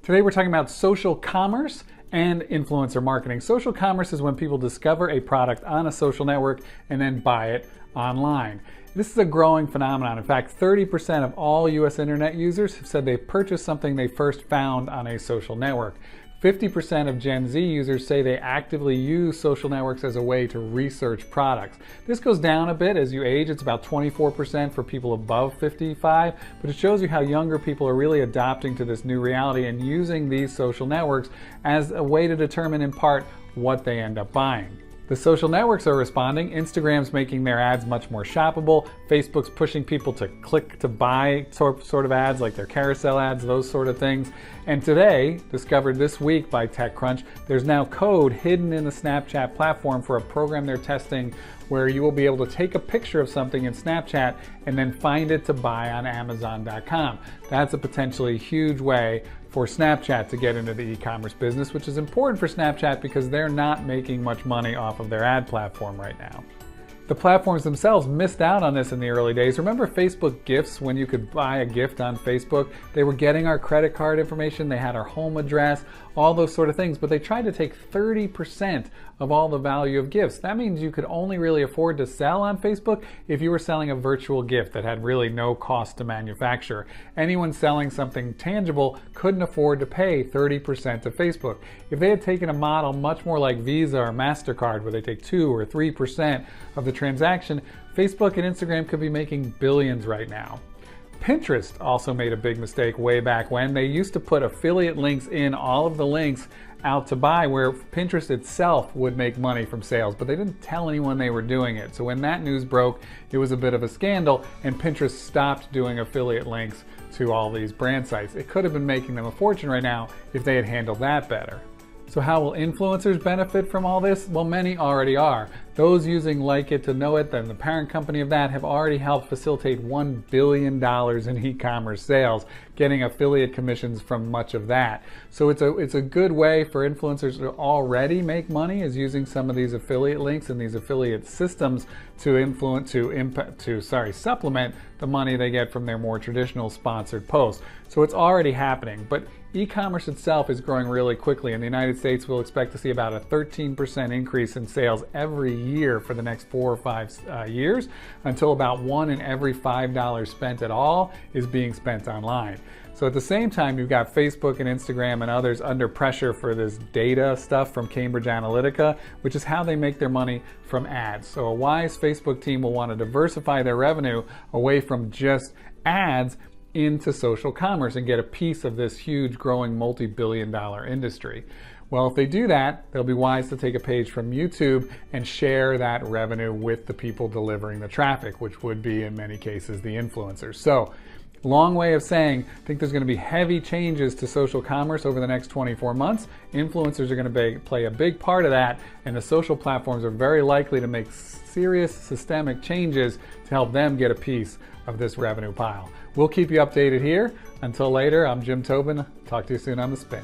Today we're talking about social commerce and influencer marketing. Social commerce is when people discover a product on a social network and then buy it online. This is a growing phenomenon. In fact, 30% of all US internet users have said they purchased something they first found on a social network. 50% of Gen Z users say they actively use social networks as a way to research products. This goes down a bit as you age. It's about 24% for people above 55, but it shows you how younger people are really adopting to this new reality and using these social networks as a way to determine in part what they end up buying. The social networks are responding. Instagram's making their ads much more shoppable. Facebook's pushing people to click to buy sort of ads like their carousel ads, those sort of things. And today, discovered this week by TechCrunch, there's now code hidden in the Snapchat platform for a program they're testing where you will be able to take a picture of something in Snapchat and then find it to buy on Amazon.com. That's a potentially huge way for Snapchat to get into the e-commerce business, which is important for Snapchat because they're not making much money off of their ad platform right now. The platforms themselves missed out on this in the early days. Remember Facebook gifts, when you could buy a gift on Facebook? They were getting our credit card information, they had our home address, all those sort of things, but they tried to take 30% of all the value of gifts. That means you could only really afford to sell on Facebook if you were selling a virtual gift that had really no cost to manufacture. Anyone selling something tangible couldn't afford to pay 30% to Facebook. If they had taken a model much more like Visa or MasterCard, where they take 2 or 3% of the transaction, Facebook and Instagram could be making billions right now. Pinterest also made a big mistake way back when. They used to put affiliate links in all of the links out to buy, where Pinterest itself would make money from sales, but they didn't tell anyone they were doing it. So when that news broke, it was a bit of a scandal, and Pinterest stopped doing affiliate links to all these brand sites. It could have been making them a fortune right now if they had handled that better. So how will influencers benefit from all this? Well, many already are. Those using Like It to Know It, then the parent company of that, have already helped facilitate $1 billion in e-commerce sales, getting affiliate commissions from much of that. So it's a good way for influencers to already make money, is using some of these affiliate links and these affiliate systems to supplement the money they get from their more traditional sponsored posts. So it's already happening, but e-commerce itself is growing really quickly. In the United States, we'll expect to see about a 13% increase in sales every year for the next 4 or 5 years, until about $1 in every $5 spent at all is being spent online. So at the same time, you've got Facebook and Instagram and others under pressure for this data stuff from Cambridge Analytica, which is how they make their money from ads. So a wise Facebook team will want to diversify their revenue away from just ads into social commerce and get a piece of this huge growing multi-billion-dollar industry. Well, if they do that, they'll be wise to take a page from YouTube and share that revenue with the people delivering the traffic, which would be in many cases the influencers. So, long way of saying, I think there's going to be heavy changes to social commerce over the next 24 months. Influencers are going to play a big part of that, and the social platforms are very likely to make serious systemic changes to help them get a piece of this revenue pile. We'll keep you updated here. Until later, I'm Jim Tobin. Talk to you soon on The Spin.